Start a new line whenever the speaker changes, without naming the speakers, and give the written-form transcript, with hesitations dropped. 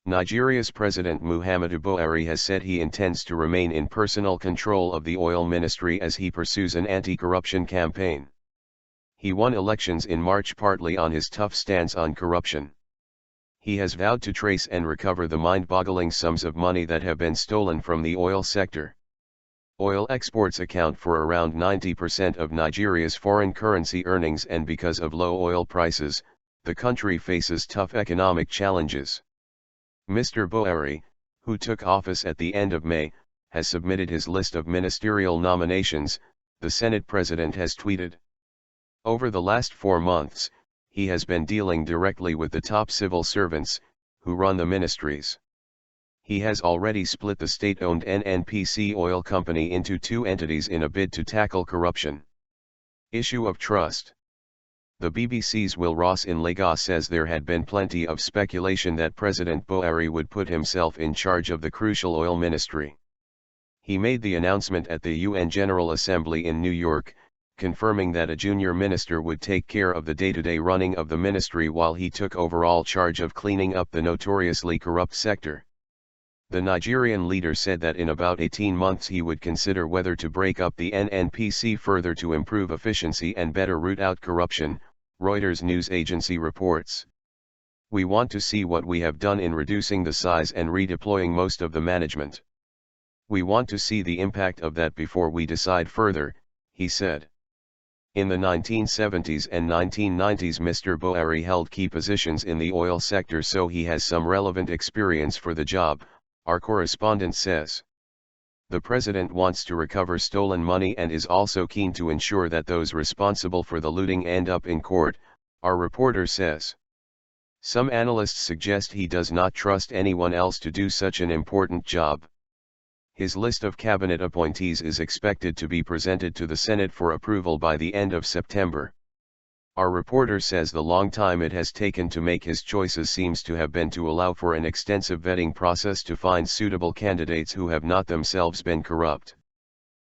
Nigeria's President Muhammadu Buhari has said he intends to remain in personal control of the oil ministry as he pursues an anti-corruption campaign. He won elections in March partly on his tough stance on corruption. He has vowed to trace and recover the mind-boggling sums of money that have been stolen from the oil sector. Oil exports account for around 90% of Nigeria's foreign currency earnings, and because of low oil prices, the country faces tough economic challenges. Mr. Buhari, who took office at the end of May, has submitted his list of ministerial nominations, the Senate president has tweeted. Over the last 4 months, he has been dealing directly with the top civil servants, who run the ministries. He has already split the state-owned NNPC oil company into 2 entities in a bid to tackle corruption. Issue of trust. The BBC's Will Ross in Lagos says there had been plenty of speculation that President Buhari would put himself in charge of the crucial oil ministry. He made the announcement at the UN General Assembly in New York, confirming that a junior minister would take care of the day-to-day running of the ministry while he took overall charge of cleaning up the notoriously corrupt sector. The Nigerian leader said that in about 18 months he would consider whether to break up the NNPC further to improve efficiency and better root out corruption, Reuters news agency reports. We want to see what we have done in reducing the size and redeploying most of the management. We want to see the impact of that before we decide further, he said. In the 1970s and 1990s Mr. Buhari held key positions in the oil sector, so he has some relevant experience for the job, our correspondent says. The president wants to recover stolen money and is also keen to ensure that those responsible for the looting end up in court, our reporter says. Some analysts suggest he does not trust anyone else to do such an important job. His list of cabinet appointees is expected to be presented to the Senate for approval by the end of September. Our reporter says the long time it has taken to make his choices seems to have been to allow for an extensive vetting process to find suitable candidates who have not themselves been corrupt.